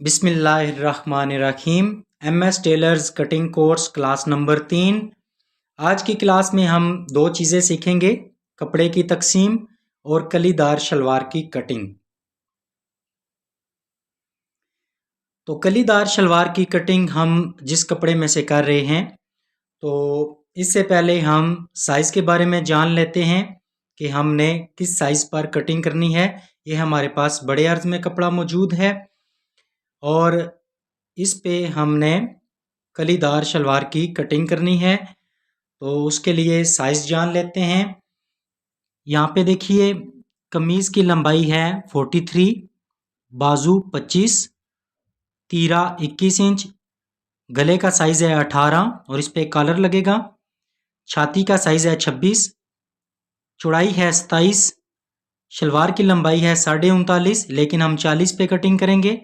बिस्मिल्लाहिर्रहमानिर्रहीम। MS tailors cutting course class number 3। आज की क्लास में हम दो चीज़ें सीखेंगे, कपड़े की तकसीम और कलीदार शलवार की कटिंग। तो कलीदार शलवार की कटिंग हम जिस कपड़े में से कर रहे हैं, तो इससे पहले हम साइज़ के बारे में जान लेते हैं कि हमने किस साइज़ पर कटिंग करनी है। ये हमारे पास बड़े अर्ज में कपड़ा मौजूद है और इस पे हमने कलीदार शलवार की कटिंग करनी है। तो उसके लिए साइज़ जान लेते हैं। यहाँ पे देखिए, कमीज़ की लंबाई है 43, बाजू 25, तीरा 21 इंच, गले का साइज़ है 18 और इस पे कॉलर लगेगा। छाती का साइज़ है 26, चौड़ाई है 27, शलवार की लंबाई है 39.5 लेकिन हम 40 पे कटिंग करेंगे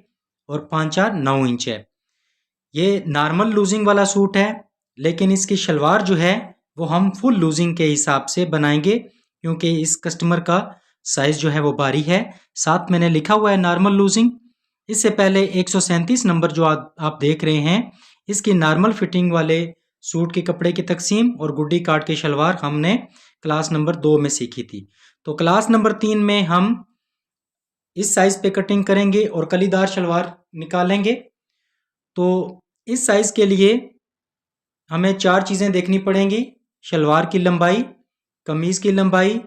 और 5/4 9 इंच है। ये नॉर्मल लूजिंग वाला सूट है, लेकिन इसकी शलवार जो है वो हम फुल लूजिंग के हिसाब से बनाएंगे क्योंकि इस कस्टमर का साइज जो है वो भारी है। साथ मैंने लिखा हुआ है नॉर्मल लूजिंग। इससे पहले 137 नंबर जो आप देख रहे हैं, इसकी नॉर्मल फिटिंग वाले सूट के कपड़े की तकसीम और गुड्डी काट की शलवार हमने क्लास नंबर 2 में सीखी थी। तो क्लास नंबर 3 में हम इस साइज पे कटिंग करेंगे और कलीदार शलवार निकालेंगे। तो इस साइज के लिए हमें 4 चीज़ें देखनी पड़ेंगी: शलवार की लंबाई, कमीज़ की लंबाई,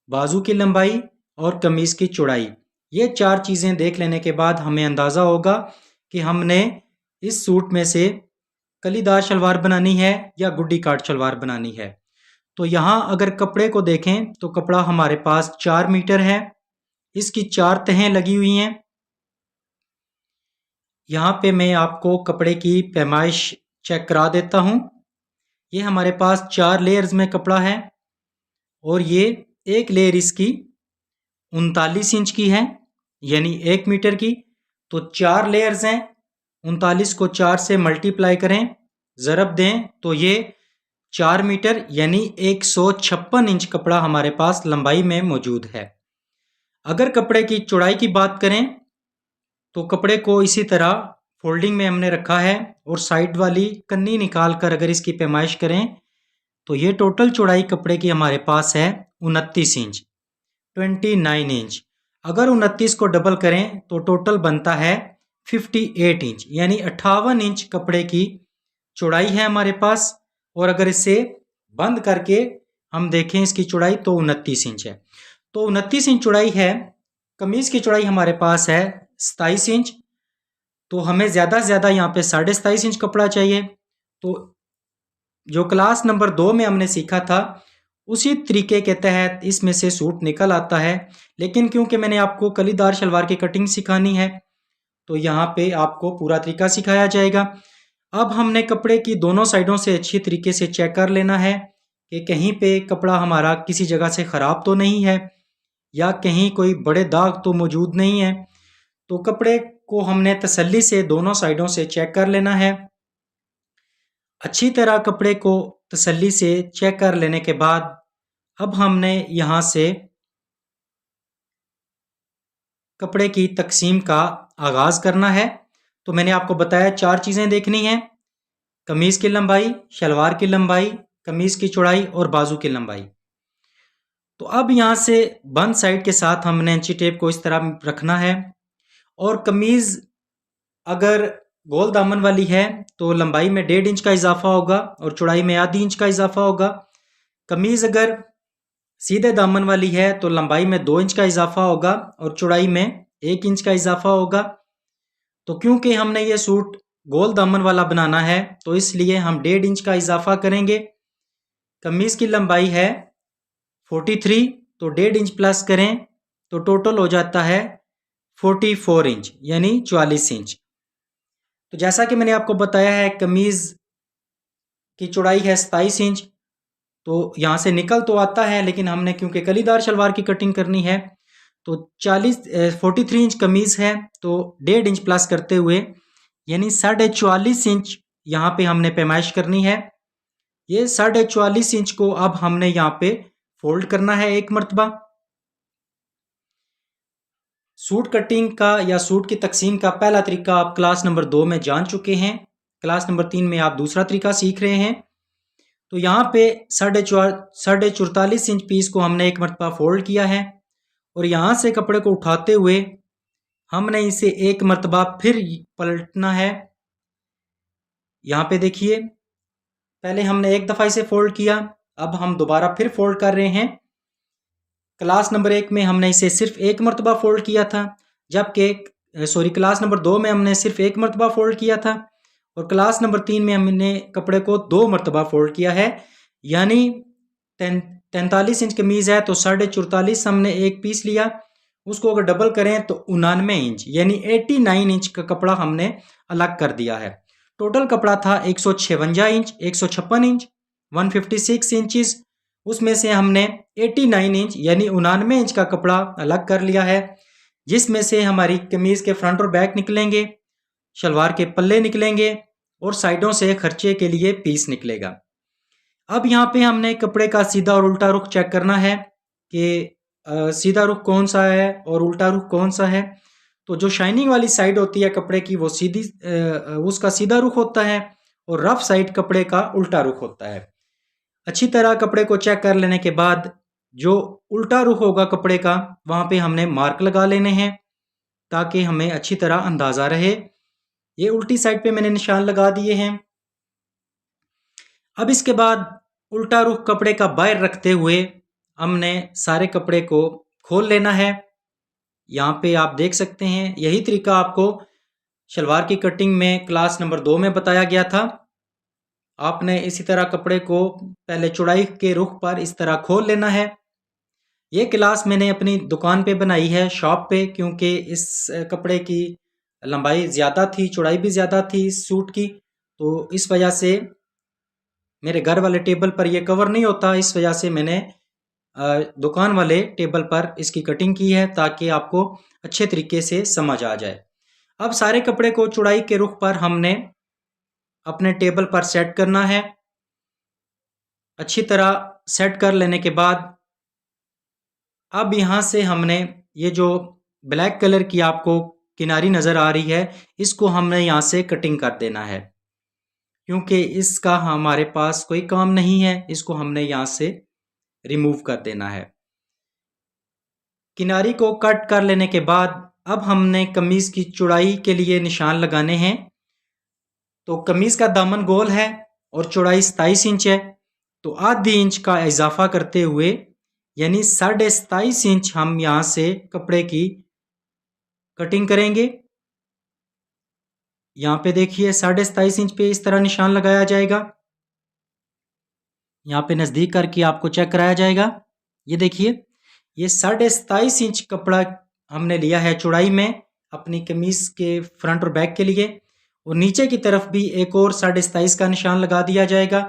बाजू की लंबाई और कमीज़ की चौड़ाई। ये 4 चीज़ें देख लेने के बाद हमें अंदाज़ा होगा कि हमने इस सूट में से कलीदार शलवार बनानी है या गुड्डी काट शलवार बनानी है। तो यहाँ अगर कपड़े को देखें तो कपड़ा हमारे पास 4 मीटर है। इसकी 4 तहें लगी हुई हैं। यहाँ पे मैं आपको कपड़े की पैमाइश चेक करा देता हूँ। ये हमारे पास 4 लेयर्स में कपड़ा है और ये एक लेयर इसकी 39 इंच की है, यानी 1 मीटर की। तो 4 लेयर्स हैं, 39 को 4 से मल्टीप्लाई करें, ज़रब दें तो ये 4 मीटर यानी 156 इंच कपड़ा हमारे पास लंबाई में मौजूद है। अगर कपड़े की चौड़ाई की बात करें तो कपड़े को इसी तरह फोल्डिंग में हमने रखा है और साइड वाली कन्नी निकाल कर अगर इसकी पैमाइश करें तो ये टोटल चौड़ाई कपड़े की हमारे पास है 29 इंच, 29 इंच। अगर 29 को डबल करें तो टोटल बनता है 58 इंच, यानी 58 इंच कपड़े की चौड़ाई है हमारे पास। और अगर इसे बंद करके हम देखें इसकी चौड़ाई तो 29 इंच है। तो 29 इंच चौड़ाई है। कमीज की चौड़ाई हमारे पास है 27 इंच, तो हमें ज़्यादा से ज़्यादा यहाँ पे 27.5 इंच कपड़ा चाहिए। तो जो क्लास नंबर 2 में हमने सीखा था उसी तरीके के तहत इसमें से सूट निकल आता है, लेकिन क्योंकि मैंने आपको कलीदार शलवार की कटिंग सिखानी है तो यहाँ पे आपको पूरा तरीका सिखाया जाएगा। अब हमने कपड़े की दोनों साइडों से अच्छी तरीके से चेक कर लेना है कि कहीं पे कपड़ा हमारा किसी जगह से ख़राब तो नहीं है या कहीं कोई बड़े दाग तो मौजूद नहीं है। तो कपड़े को हमने तसल्ली से दोनों साइडों से चेक कर लेना है। अच्छी तरह कपड़े को तसल्ली से चेक कर लेने के बाद अब हमने यहाँ से कपड़े की तकसीम का आगाज़ करना है। तो मैंने आपको बताया 4 चीज़ें देखनी हैं: कमीज़ की लंबाई, शलवार की लंबाई, कमीज़ की चौड़ाई और बाजू की लंबाई। तो अब यहाँ से बंद साइड के साथ हमने इंची टेप को इस तरह रखना है और कमीज़ अगर गोल दामन वाली है तो लंबाई में 1.5 इंच का इजाफा होगा और चौड़ाई में आधी इंच का इजाफा होगा। कमीज़ अगर सीधे दामन वाली है तो लंबाई में 2 इंच का इजाफा होगा और चौड़ाई में 1 इंच का इजाफा होगा। तो क्योंकि हमने ये सूट गोल दामन वाला बनाना है तो इसलिए हम 1.5 इंच का इजाफा करेंगे। कमीज़ की लंबाई है 43, तो 1.5 इंच प्लस करें तो टोटल हो जाता है 44 इंच, यानी 44 इंच। तो जैसा कि मैंने आपको बताया है कमीज़ की चौड़ाई है 27 इंच, तो यहाँ से निकल तो आता है लेकिन हमने क्योंकि कलीदार शलवार की कटिंग करनी है तो 43 इंच कमीज़ है, तो 1.5 इंच प्लस करते हुए यानी 44.5 इंच यहाँ पे हमने पैमाइश करनी है। ये 44.5 इंच को अब हमने यहाँ पे फोल्ड करना है एक मरतबा। सूट कटिंग का या सूट की तकसीम का पहला तरीका आप क्लास नंबर 2 में जान चुके हैं। क्लास नंबर 3 में आप दूसरा तरीका सीख रहे हैं। तो यहाँ पे 44.5 इंच पीस को हमने एक मरतबा फोल्ड किया है और यहाँ से कपड़े को उठाते हुए हमने इसे एक मरतबा फिर पलटना है। यहाँ पे देखिए, पहले हमने एक दफ़ा इसे फोल्ड किया, अब हम दोबारा फिर फोल्ड कर रहे हैं। क्लास नंबर 1 में हमने इसे सिर्फ एक मरतबा फोल्ड किया था, जबकि क्लास नंबर 2 में हमने सिर्फ एक मरतबा फोल्ड किया था और क्लास नंबर 3 में हमने कपड़े को 2 मरतबा फोल्ड किया है। यानी 43 इंच कमीज़ है तो 44.5 हमने एक पीस लिया, उसको अगर डबल करें तो 99 इंच यानी 89 इंच का कपड़ा हमने अलग कर दिया है। टोटल कपड़ा था 156 इंच, 156 इंच, 156 इंचज़, उसमें से हमने 89 इंच यानी 99 इंच का कपड़ा अलग कर लिया है, जिसमें से हमारी कमीज़ के फ्रंट और बैक निकलेंगे, शलवार के पल्ले निकलेंगे और साइडों से खर्चे के लिए पीस निकलेगा। अब यहाँ पे हमने कपड़े का सीधा और उल्टा रुख चेक करना है कि सीधा रुख कौन सा है और उल्टा रुख कौन सा है। तो जो शाइनिंग वाली साइड होती है कपड़े की वो सीधी उसका सीधा रुख होता है और रफ साइड कपड़े का उल्टा रुख होता है। अच्छी तरह कपड़े को चेक कर लेने के बाद जो उल्टा रुख होगा कपड़े का वहाँ पे हमने मार्क लगा लेने हैं ताकि हमें अच्छी तरह अंदाज़ा रहे। ये उल्टी साइड पे मैंने निशान लगा दिए हैं। अब इसके बाद उल्टा रुख कपड़े का बाहर रखते हुए हमने सारे कपड़े को खोल लेना है। यहाँ पे आप देख सकते हैं, यही तरीका आपको शलवार की कटिंग में क्लास नंबर 2 में बताया गया था। आपने इसी तरह कपड़े को पहले चौड़ाई के रुख पर इस तरह खोल लेना है। ये क्लास मैंने अपनी दुकान पे बनाई है, शॉप पे, क्योंकि इस कपड़े की लंबाई ज़्यादा थी, चौड़ाई भी ज़्यादा थी इस सूट की, तो इस वजह से मेरे घर वाले टेबल पर ये कवर नहीं होता, इस वजह से मैंने दुकान वाले टेबल पर इसकी कटिंग की है ताकि आपको अच्छे तरीके से समझ आ जाए। अब सारे कपड़े को चौड़ाई के रुख पर हमने अपने टेबल पर सेट करना है। अच्छी तरह सेट कर लेने के बाद अब यहाँ से हमने ये जो ब्लैक कलर की आपको किनारी नज़र आ रही है, इसको हमने यहाँ से कटिंग कर देना है, क्योंकि इसका हमारे पास कोई काम नहीं है, इसको हमने यहाँ से रिमूव कर देना है। किनारी को कट कर लेने के बाद अब हमने कमीज़ की चौड़ाई के लिए निशान लगाने हैं। तो कमीज़ का दामन गोल है और चौड़ाई 27 इंच है, तो आधी इंच का इजाफा करते हुए यानी 27.5 इंच हम यहाँ से कपड़े की कटिंग करेंगे। यहाँ पे देखिए 27.5 इंच पे इस तरह निशान लगाया जाएगा। यहाँ पे नज़दीक करके आपको चेक कराया जाएगा। ये देखिए, ये 27.5 इंच कपड़ा हमने लिया है चौड़ाई में अपनी कमीज़ के फ्रंट और बैक के लिए, और नीचे की तरफ भी एक और 27.5 का निशान लगा दिया जाएगा।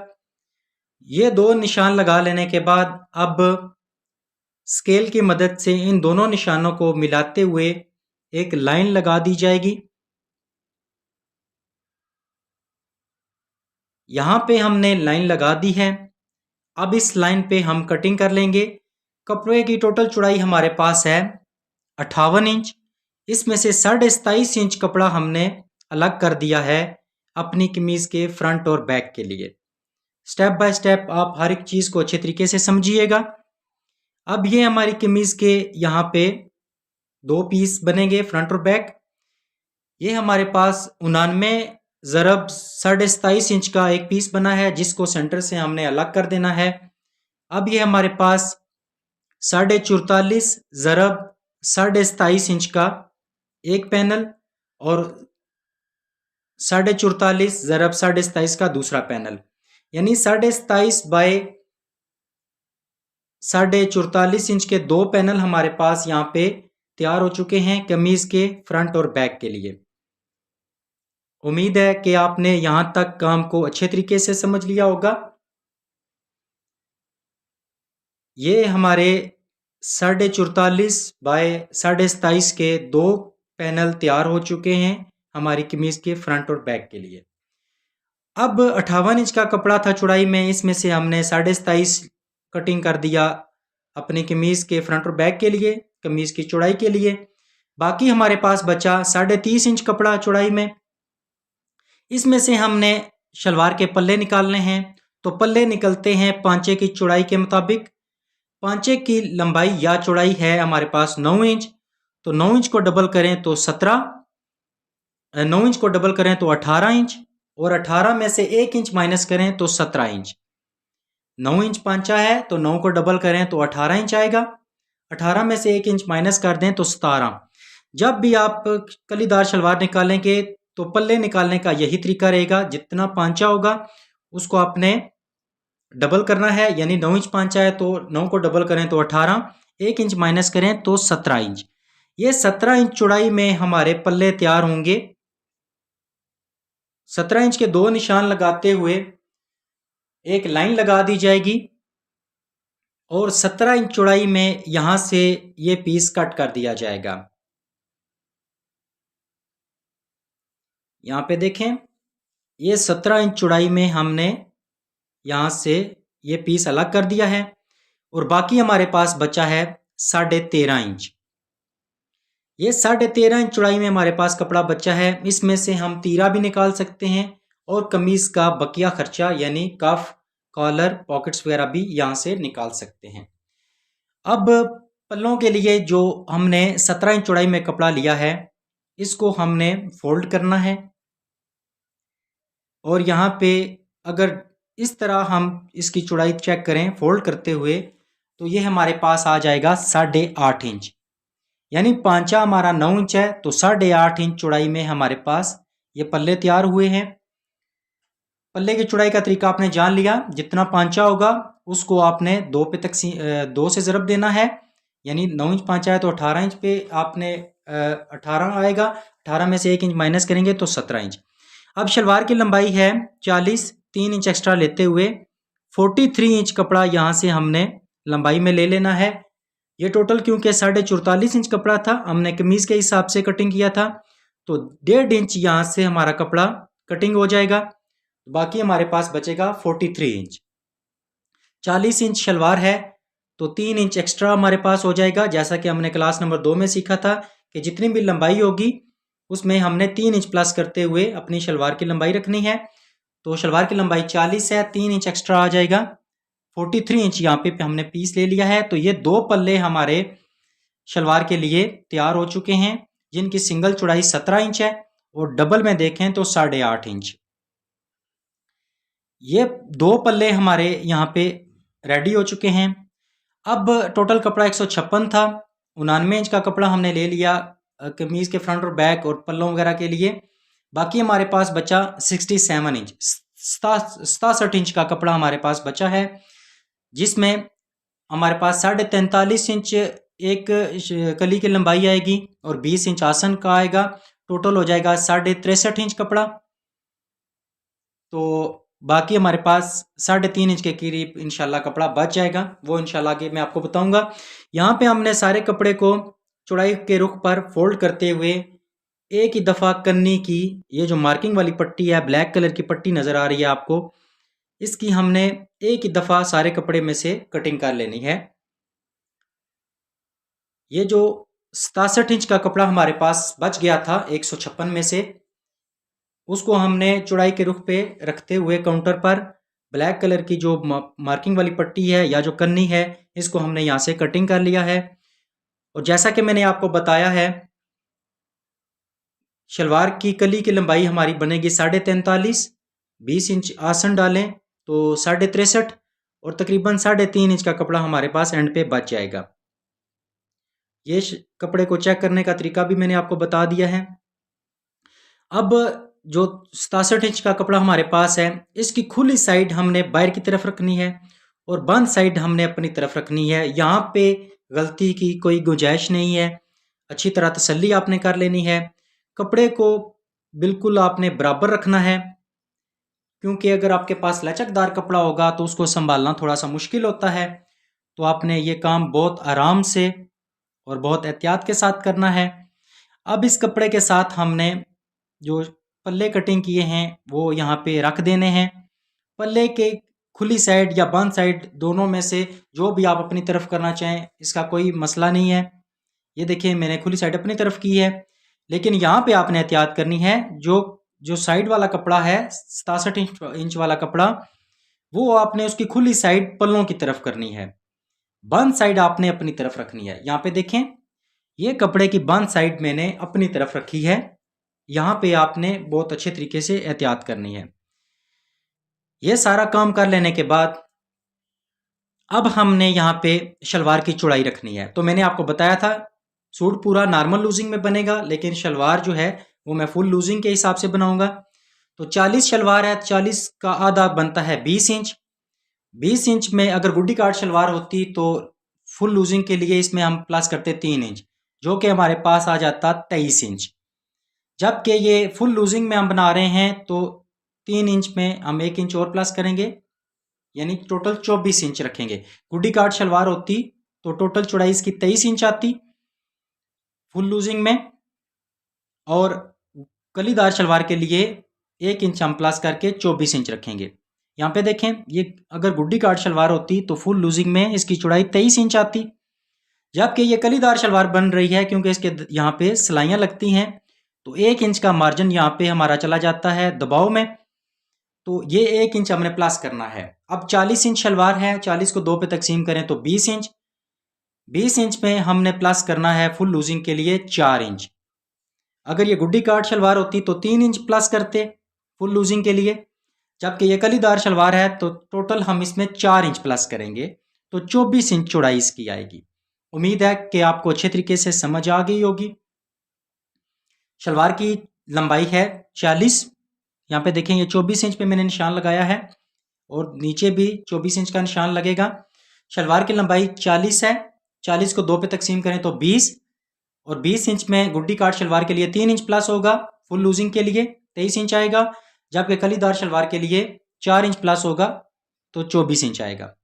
ये दो निशान लगा लेने के बाद अब स्केल की मदद से इन दोनों निशानों को मिलाते हुए एक लाइन लगा दी जाएगी। यहाँ पे हमने लाइन लगा दी है। अब इस लाइन पे हम कटिंग कर लेंगे। कपड़े की टोटल चौड़ाई हमारे पास है 58 इंच, इसमें से 27.5 इंच कपड़ा हमने अलग कर दिया है अपनी कमीज़ के फ्रंट और बैक के लिए। स्टेप बाय स्टेप आप हर एक चीज़ को अच्छे तरीके से समझिएगा। अब ये हमारी कमीज़ के यहाँ पे 2 पीस बनेंगे फ्रंट और बैक। ये हमारे पास 99 × 27.5 इंच का एक पीस बना है जिसको सेंटर से हमने अलग कर देना है। अब ये हमारे पास 44.5 × 27.5 इंच का एक पैनल और 44.5 × 27.5 का दूसरा पैनल, यानी 27.5 बाय 44.5 इंच के 2 पैनल हमारे पास यहाँ पे तैयार हो चुके हैं कमीज के फ्रंट और बैक के लिए। उम्मीद है कि आपने यहाँ तक काम को अच्छे तरीके से समझ लिया होगा। ये हमारे 44.5 बाय 27.5 के 2 पैनल तैयार हो चुके हैं हमारी कमीज के फ्रंट और बैक के लिए। अब 58 इंच का कपड़ा था चौड़ाई में, इसमें से हमने 27.5 कटिंग कर दिया अपनी कमीज के फ्रंट और बैक के लिए, कमीज की चौड़ाई के लिए। बाकी हमारे पास बचा 30.5 इंच कपड़ा चौड़ाई में। इसमें से हमने शलवार के पल्ले निकालने हैं। तो पल्ले निकलते हैं पांचे की चौड़ाई के मुताबिक। पांचे की लंबाई या चौड़ाई है हमारे पास 9 इंच। तो 9 इंच को डबल करें तो 9 इंच को डबल करें तो 18 इंच, और 18 में से 1 इंच माइनस करें तो 17 इंच। 9 इंच पांचा है तो 9 को डबल करें तो 18 इंच आएगा। 18 में से 1 इंच माइनस कर दें तो 17। जब भी आप कलीदार शलवार निकालेंगे तो पल्ले निकालने का यही तरीका रहेगा। जितना पांचा होगा उसको आपने डबल करना है, यानी 9 इंच पांचा है तो 9 को डबल करें तो 18, 1 इंच माइनस करें तो 17 इंच। ये 17 इंच चौड़ाई में हमारे पल्ले तैयार होंगे। 17 इंच के 2 निशान लगाते हुए एक लाइन लगा दी जाएगी, और 17 इंच चौड़ाई में यहां से ये पीस कट कर दिया जाएगा। यहां पे देखें, ये 17 इंच चौड़ाई में हमने यहां से ये पीस अलग कर दिया है, और बाकी हमारे पास बचा है 13.5 इंच। ये 13.5 इंच चौड़ाई में हमारे पास कपड़ा बचा है। इसमें से हम तीरा भी निकाल सकते हैं, और कमीज का बकिया खर्चा यानी कफ, कॉलर, पॉकेट्स वगैरह भी यहां से निकाल सकते हैं। अब पल्लों के लिए जो हमने 17 इंच चौड़ाई में कपड़ा लिया है, इसको हमने फोल्ड करना है, और यहाँ पे अगर इस तरह हम इसकी चौड़ाई चेक करें फोल्ड करते हुए, तो ये हमारे पास आ जाएगा 8.5 इंच। यानी पांचा हमारा 9 इंच है तो 8.5 इंच चौड़ाई में हमारे पास ये पल्ले तैयार हुए हैं। पल्ले की चौड़ाई का तरीका आपने जान लिया। जितना पांचा होगा उसको आपने 2 से ज़रब देना है, यानी 9 इंच पांचा है तो 18 इंच पे आपने 18 आएगा। 18 में से 1 इंच माइनस करेंगे तो 17 इंच। अब शलवार की लंबाई है 40, 3 इंच एक्स्ट्रा लेते हुए 43 इंच कपड़ा यहाँ से हमने लंबाई में ले लेना है। ये टोटल क्योंकि 44.5 इंच कपड़ा था, हमने कमीज के हिसाब से कटिंग किया था, तो 1.5 इंच यहाँ से हमारा कपड़ा कटिंग हो जाएगा। बाकी हमारे पास बचेगा 43 इंच। 40 इंच शलवार है तो 3 इंच एक्स्ट्रा हमारे पास हो जाएगा। जैसा कि हमने क्लास नंबर 2 में सीखा था कि जितनी भी लंबाई होगी उसमें हमने 3 इंच प्लस करते हुए अपनी शलवार की लंबाई रखनी है। तो शलवार की लंबाई 40 है, 3 इंच एक्स्ट्रा आ जाएगा। 43 इंच यहाँ पे हमने पीस ले लिया है। तो ये 2 पल्ले हमारे शलवार के लिए तैयार हो चुके हैं, जिनकी सिंगल चौड़ाई 17 इंच है और डबल में देखें तो 8.5 इंच। ये 2 पल्ले हमारे यहाँ पे रेडी हो चुके हैं। अब टोटल कपड़ा 156 था। 99 इंच का कपड़ा हमने ले लिया कमीज के फ्रंट और बैक और पल्लों वगैरह के लिए। बाकी हमारे पास बचा 67 इंच, 67 इंच का कपड़ा हमारे पास बचा है, जिसमें हमारे पास 43.5 इंच एक कली की लंबाई आएगी और 20 इंच आसन का आएगा। टोटल हो जाएगा 63.5 इंच कपड़ा। तो बाकी हमारे पास 3.5 इंच के करीब इंशाल्लाह कपड़ा बच जाएगा, वो इंशाल्लाह आगे मैं आपको बताऊंगा। यहाँ पे हमने सारे कपड़े को चौड़ाई के रुख पर फोल्ड करते हुए एक ही दफ़ा कन्नी की ये जो मार्किंग वाली पट्टी है, ब्लैक कलर की पट्टी नज़र आ रही है आपको, इसकी हमने एक ही दफ़ा सारे कपड़े में से कटिंग कर लेनी है। ये जो 67 इंच का कपड़ा हमारे पास बच गया था 156 में से, उसको हमने चौड़ाई के रुख पे रखते हुए काउंटर पर ब्लैक कलर की जो मार्किंग वाली पट्टी है या जो कन्नी है, इसको हमने यहाँ से कटिंग कर लिया है। और जैसा कि मैंने आपको बताया है, शलवार की कली की लंबाई हमारी बनेगी 43.5, 20 इंच आसन डालें तो 63.5, और तकरीबन 3.5 इंच का कपड़ा हमारे पास एंड पे बच जाएगा। ये कपड़े को चेक करने का तरीका भी मैंने आपको बता दिया है। अब जो 67 इंच का कपड़ा हमारे पास है, इसकी खुली साइड हमने बाहर की तरफ रखनी है और बंद साइड हमने अपनी तरफ रखनी है। यहाँ पे गलती की कोई गुंजाइश नहीं है। अच्छी तरह तसल्ली आपने कर लेनी है। कपड़े को बिल्कुल आपने बराबर रखना है, क्योंकि अगर आपके पास लचकदार कपड़ा होगा तो उसको संभालना थोड़ा सा मुश्किल होता है। तो आपने ये काम बहुत आराम से और बहुत एहतियात के साथ करना है। अब इस कपड़े के साथ हमने जो पल्ले कटिंग किए हैं वो यहाँ पे रख देने हैं। पल्ले के खुली साइड या बंद साइड दोनों में से जो भी आप अपनी तरफ करना चाहें, इसका कोई मसला नहीं है। ये देखिए मैंने खुली साइड अपनी तरफ की है, लेकिन यहाँ पे आपने एहतियात करनी है, जो जो साइड वाला कपड़ा है 67 इंच वाला कपड़ा, वो आपने उसकी खुली साइड पल्लों की तरफ करनी है, बंद साइड आपने अपनी तरफ रखनी है। यहाँ पे देखें, ये कपड़े की बंद साइड मैंने अपनी तरफ रखी है। यहाँ पे आपने बहुत अच्छे तरीके से एहतियात करनी है। ये सारा काम कर लेने के बाद अब हमने यहाँ पे शलवार की चौड़ाई रखनी है। तो मैंने आपको बताया था सूट पूरा नॉर्मल लूजिंग में बनेगा, लेकिन शलवार जो है वो मैं फुल लूजिंग के हिसाब से बनाऊंगा। तो 40 शलवार है, 40 का आधा बनता है 20 इंच। 20 इंच में अगर गुड्डी काट शलवार होती तो फुल लूजिंग के लिए इसमें हम प्लस करते 3 इंच, जो कि हमारे पास आ जाता 23 इंच। जबकि ये फुल लूजिंग में हम बना रहे हैं तो 3 इंच में हम 1 इंच और प्लस करेंगे, यानी टोटल 24 इंच रखेंगे। गुड्डी काट शलवार होती तो टोटल चौड़ाई इसकी 23 इंच आती फुल लूजिंग में, और कलीदार शलवार के लिए 1 इंच हम प्लस करके 24 इंच रखेंगे। यहाँ पे देखें, ये अगर गुड्डी काट शलवार होती तो फुल लूजिंग में इसकी चौड़ाई 23 इंच आती, जबकि ये कलीदार शलवार बन रही है क्योंकि इसके यहाँ पे सिलाइयाँ लगती हैं, तो 1 इंच का मार्जिन यहाँ पे हमारा चला जाता है दबाव में, तो ये 1 इंच हमने प्लस करना है। अब 40 इंच शलवार है, 40 को 2 पे तकसीम करें तो 20 इंच। 20 इंच में हमने प्लस करना है फुल लूजिंग के लिए 4 इंच। अगर ये गुड्डी काट शलवार होती तो 3 इंच प्लस करते फुल लूजिंग के लिए, जबकि ये कलीदार शलवार है तो टोटल हम इसमें 4 इंच प्लस करेंगे, तो 24 इंच चौड़ाई इसकी आएगी। उम्मीद है कि आपको अच्छे तरीके से समझ आ गई होगी। शलवार की लंबाई है 40। यहाँ पे देखें, ये 24 इंच पे मैंने निशान लगाया है और नीचे भी 24 इंच का निशान लगेगा। शलवार की लंबाई 40 है, 40 को 2 पे तकसीम करें तो 20, और 20 इंच में गुड्डी काट शलवार के लिए 3 इंच प्लस होगा, फुल लूजिंग के लिए 23 इंच आएगा, जबकि कलीदार शलवार के लिए 4 इंच प्लस होगा तो 24 इंच आएगा।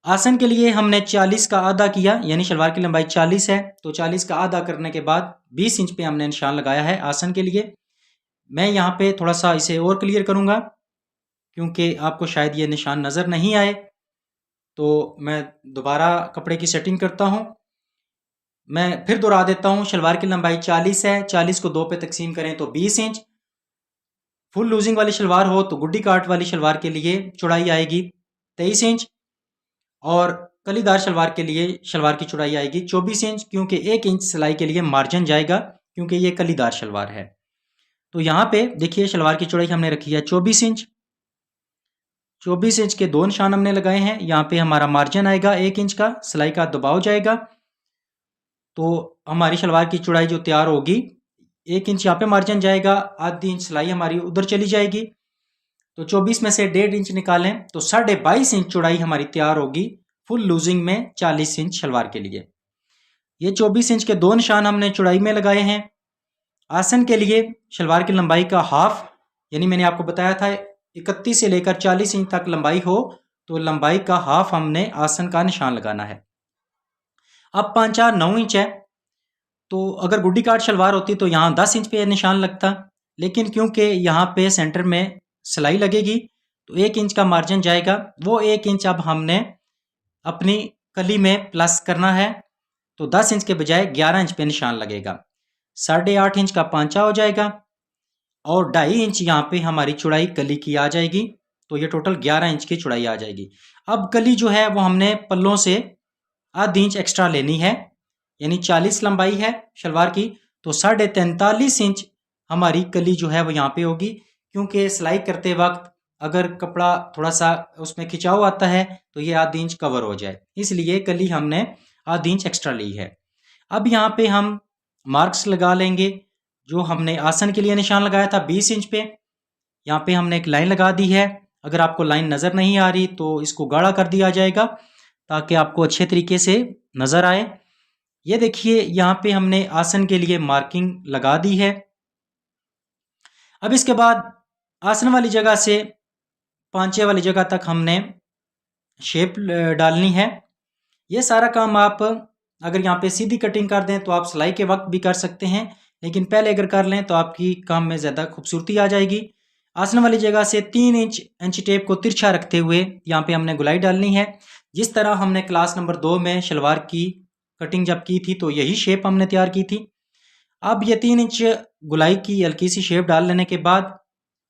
आसन के लिए हमने 40 का आधा किया, यानी शलवार की लंबाई 40 है तो 40 का आधा करने के बाद 20 इंच पे हमने निशान लगाया है आसन के लिए। मैं यहाँ पे थोड़ा सा इसे और क्लियर करूँगा क्योंकि आपको शायद ये निशान नज़र नहीं आए, तो मैं दोबारा कपड़े की सेटिंग करता हूँ। मैं फिर दोहरा देता हूँ, शलवार की लंबाई 40 है, 40 को 2 पे तकसीम करें तो 20 इंच। फुल लूजिंग वाली शलवार हो तो गुड्डी काट वाली शलवार के लिए चौड़ाई आएगी 23 इंच, और कलीदार शलवार के लिए शलवार की चौड़ाई आएगी 24 इंच, क्योंकि 1 इंच सिलाई के लिए मार्जिन जाएगा क्योंकि ये कलीदार शलवार है। तो यहाँ पे देखिए शलवार की चौड़ाई हमने रखी है 24 इंच। 24 इंच के 2 निशान हमने लगाए हैं। यहाँ पे हमारा मार्जिन आएगा 1 इंच का, सिलाई का दबाव जाएगा, तो हमारी शलवार की चौड़ाई जो तैयार होगी 1 इंच यहाँ पे मार्जिन जाएगा, आधी इंच सिलाई हमारी उधर चली जाएगी, तो 24 में से 1.5 इंच निकालें तो 22.5 इंच चौड़ाई हमारी तैयार होगी फुल लूजिंग में 40 इंच शलवार के लिए। ये 24 इंच के 2 निशान हमने चौड़ाई में लगाए हैं। आसन के लिए शलवार की लंबाई का हाफ, यानी मैंने आपको बताया था 31 से लेकर 40 इंच तक लंबाई हो तो लंबाई का हाफ हमने आसन का निशान लगाना है। अब 5/4 9 इंच है, तो अगर गुड्डी काट शलवार होती तो यहाँ 10 इंच पे निशान लगता, लेकिन क्योंकि यहाँ पे सेंटर में सिलाई लगेगी तो 1 इंच का मार्जिन जाएगा, वो 1 इंच अब हमने अपनी कली में प्लस करना है, तो 10 इंच के बजाय 11 इंच पे निशान लगेगा। 8.5 इंच का पांचा हो जाएगा और 2.5 इंच यहाँ पे हमारी चौड़ाई कली की आ जाएगी, तो ये टोटल 11 इंच की चौड़ाई आ जाएगी। अब कली जो है वो हमने पल्लों से आधी इंच एक्स्ट्रा लेनी है, यानी 40 लंबाई है शलवार की, तो 43.5 इंच हमारी कली जो है वो यहाँ पे होगी, क्योंकि सिलाई करते वक्त अगर कपड़ा थोड़ा सा उसमें खिंचाव आता है तो ये आधी इंच कवर हो जाए, इसलिए कली हमने आधी इंच एक्स्ट्रा ली है। अब यहाँ पे हम मार्क्स लगा लेंगे, जो हमने आसन के लिए निशान लगाया था 20 इंच पे, यहाँ पे हमने एक लाइन लगा दी है। अगर आपको लाइन नज़र नहीं आ रही तो इसको गाढ़ा कर दिया जाएगा ताकि आपको अच्छे तरीके से नज़र आए। ये देखिए यहाँ पे हमने आसन के लिए मार्किंग लगा दी है। अब इसके बाद आसन वाली जगह से पांचे वाली जगह तक हमने शेप डालनी है। ये सारा काम आप अगर यहाँ पे सीधी कटिंग कर दें तो आप सिलाई के वक्त भी कर सकते हैं, लेकिन पहले अगर कर लें तो आपकी काम में ज़्यादा खूबसूरती आ जाएगी। आसन वाली जगह से 3 इंच इंची टेप को तिरछा रखते हुए यहाँ पे हमने गुलाई डालनी है। जिस तरह हमने क्लास नंबर 2 में शलवार की कटिंग जब की थी तो यही शेप हमने तैयार की थी। अब ये 3 इंच गुलाई की हल्की सी शेप डाल लेने के बाद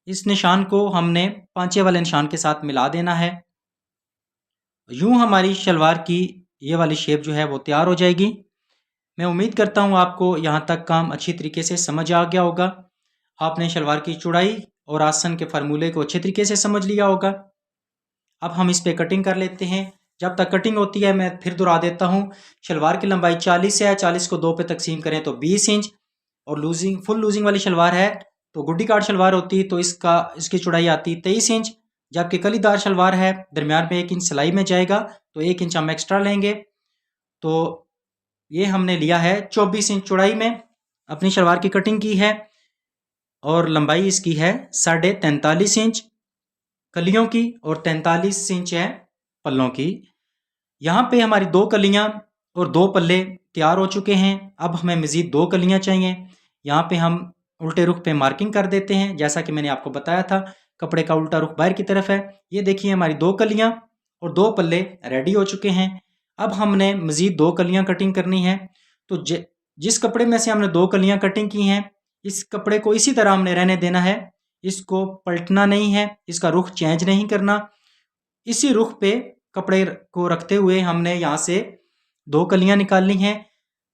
इस निशान को हमने पांचे वाले निशान के साथ मिला देना है। यूं हमारी शलवार की ये वाली शेप जो है वो तैयार हो जाएगी। मैं उम्मीद करता हूँ आपको यहाँ तक काम अच्छी तरीके से समझ आ गया होगा। आपने शलवार की चौड़ाई और आसन के फार्मूले को अच्छे तरीके से समझ लिया होगा। अब हम इस पे कटिंग कर लेते हैं। जब तक कटिंग होती है मैं फिर दोहरा देता हूँ, शलवार की लंबाई 40 है, 40 को 2 पे तकसीम करें तो 20 इंच, और फुल लूजिंग वाली शलवार है तो गुड्डी काट शलवार होती है तो इसकी चौड़ाई आती 23 इंच। जबकि कलीदार शलवार है, दरमियान में 1 इंच सिलाई में जाएगा तो 1 इंच हम एक्स्ट्रा लेंगे। तो ये हमने लिया है 24 इंच चौड़ाई में अपनी शलवार की कटिंग की है, और लंबाई इसकी है 43.5 इंच कलियों की और 43 इंच है पल्लों की। यहाँ पे हमारी 2 कलियाँ और 2 पल्ले तैयार हो चुके हैं। अब हमें मज़ीद 2 कलियाँ चाहिए। यहाँ पे हम उल्टे रुख पे मार्किंग कर देते हैं, जैसा कि मैंने आपको बताया था कपड़े का उल्टा रुख बाहर की तरफ है। ये देखिए हमारी 2 कलियाँ और 2 पल्ले रेडी हो चुके हैं। अब हमने मज़ीद 2 कलियाँ कटिंग करनी है। तो जिस कपड़े में से हमने 2 कलियाँ कटिंग की हैं, इस कपड़े को इसी तरह हमने रहने देना है। इसको पलटना नहीं है, इसका रुख चेंज नहीं करना। इसी रुख पे कपड़े को रखते हुए हमने यहाँ से 2 कलियाँ निकालनी हैं।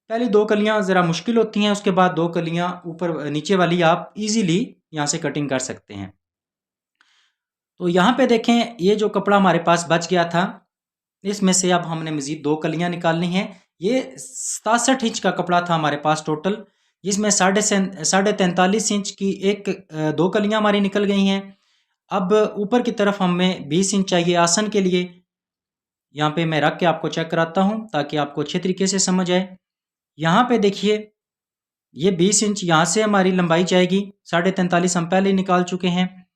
पहली 2 कलियाँ ज़रा मुश्किल होती हैं, उसके बाद 2 कलियाँ ऊपर नीचे वाली आप इजीली यहाँ से कटिंग कर सकते हैं। तो यहाँ पे देखें, ये जो कपड़ा हमारे पास बच गया था, इसमें से अब हमने मज़ीद 2 कलियाँ निकालनी हैं। ये 67 इंच का कपड़ा था हमारे पास टोटल, जिसमें 43.5 इंच की 2 कलियाँ हमारी निकल गई हैं। अब ऊपर की तरफ हमें 20 इंच चाहिए आसन के लिए। यहाँ पे मैं रख के आपको चेक कराता हूँ ताकि आपको अच्छे तरीके से समझ आए। यहाँ पे देखिए, ये 20 इंच यहाँ से हमारी लंबाई जाएगी, 43.5 हम पहले ही निकाल चुके हैं,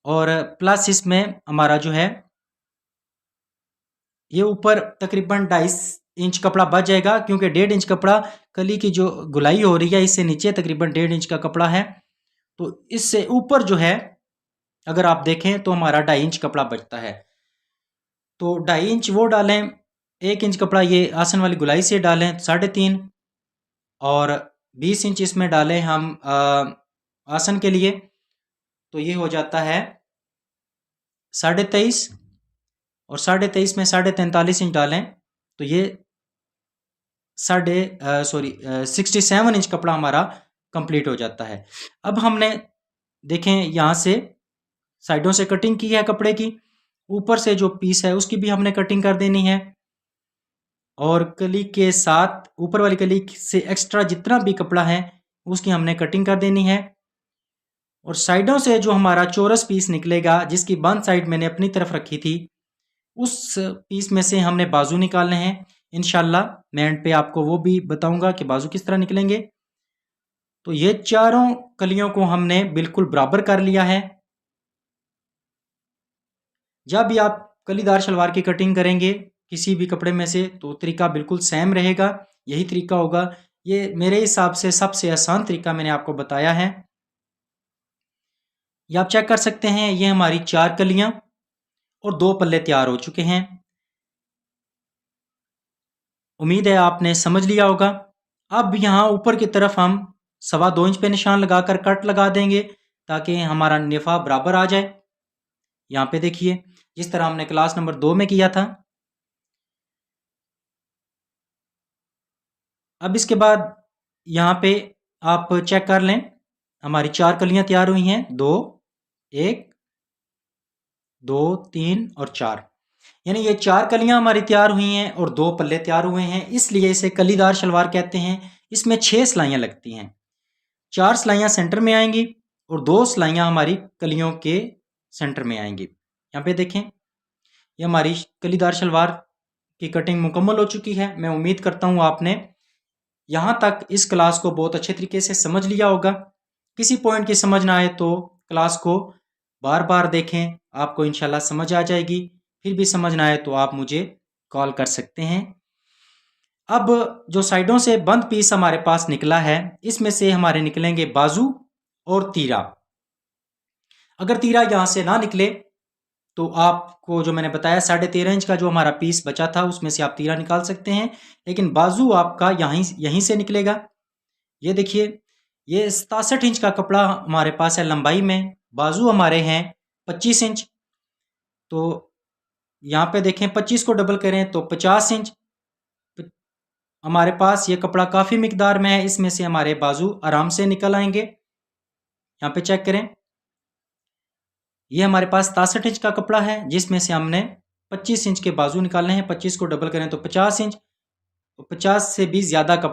और प्लस इसमें हमारा जो है ये ऊपर तकरीबन 2.5 इंच कपड़ा बच जाएगा, क्योंकि 1.5 इंच कपड़ा कली की जो गुलाई हो रही है इससे नीचे तकरीबन 1.5 इंच का कपड़ा है। तो इससे ऊपर जो है अगर आप देखें तो हमारा 2.5 इंच कपड़ा बचता है। तो 2.5 इंच वो डालें, 1 इंच कपड़ा ये आसन वाली गुलाई से डालें 3.5, और 20 इंच इसमें डालें हम आसन के लिए, तो ये हो जाता है 23.5, और 23.5 में 43.5 इंच डालें तो ये 67 इंच कपड़ा हमारा कंप्लीट हो जाता है। अब हमने देखें यहाँ से साइडों से कटिंग की है कपड़े की, ऊपर से जो पीस है उसकी भी हमने कटिंग कर देनी है, और कली के साथ ऊपर वाली कली से एक्स्ट्रा जितना भी कपड़ा है उसकी हमने कटिंग कर देनी है। और साइडों से जो हमारा चौरस पीस निकलेगा, जिसकी बंद साइड मैंने अपनी तरफ रखी थी, उस पीस में से हमने बाजू निकालने हैं। इंशाल्लाह मैं एंड पे आपको वो भी बताऊंगा कि बाजू किस तरह निकलेंगे। तो ये चारों कलियों को हमने बिल्कुल बराबर कर लिया है। जब भी आप कलीदार शलवार की कटिंग करेंगे किसी भी कपड़े में से, तो तरीका बिल्कुल सेम रहेगा, यही तरीका होगा। ये मेरे हिसाब से सबसे आसान तरीका मैंने आपको बताया है। ये आप चेक कर सकते हैं, ये हमारी 4 कलियां और 2 पल्ले तैयार हो चुके हैं। उम्मीद है आपने समझ लिया होगा। अब यहाँ ऊपर की तरफ हम 2.25 इंच पे निशान लगाकर कट लगा देंगे ताकि हमारा निफा बराबर आ जाए। यहाँ पे देखिए जिस तरह हमने क्लास नंबर 2 में किया था। अब इसके बाद यहाँ पे आप चेक कर लें, हमारी 4 कलियां तैयार हुई हैं, 1 2 3 और 4, यानी ये 4 कलियां हमारी तैयार हुई हैं और 2 पल्ले तैयार हुए हैं, इसलिए इसे कलीदार शलवार कहते हैं। इसमें 6 सिलाइयाँ लगती हैं, 4 सिलाइयाँ सेंटर में आएंगी और 2 सिलाइयाँ हमारी कलियों के सेंटर में आएंगी। यहाँ पे देखें, ये हमारी कलीदार शलवार की कटिंग मुकम्मल हो चुकी है। मैं उम्मीद करता हूँ आपने यहाँ तक इस क्लास को बहुत अच्छे तरीके से समझ लिया होगा। किसी पॉइंट की समझ ना आए तो क्लास को बार बार देखें, आपको इंशाल्लाह समझ आ जाएगी। फिर भी समझ ना आए तो आप मुझे कॉल कर सकते हैं। अब जो साइडों से बंद पीस हमारे पास निकला है, इसमें से हमारे निकलेंगे बाजू और तीरा। अगर तीरा यहाँ से ना निकले तो आपको जो मैंने बताया 13.5 इंच का जो हमारा पीस बचा था उसमें से आप तीरा निकाल सकते हैं, लेकिन बाजू आपका यहीं से निकलेगा। ये देखिए, ये 67 इंच का कपड़ा हमारे पास है लंबाई में, बाजू हमारे हैं 25 इंच। तो यहाँ पे देखें 25 को डबल करें तो 50 इंच। हमारे पास ये कपड़ा काफ़ी मिकदार में है, इसमें से हमारे बाजू आराम से निकल आएंगे। यहाँ पे चेक करें, ये हमारे पास 67 इंच का कपड़ा है जिसमें से हमने 25 इंच के बाजू निकालने हैं। 25 को डबल करें तो 50 इंच, 50 से भी ज़्यादा कपड़ा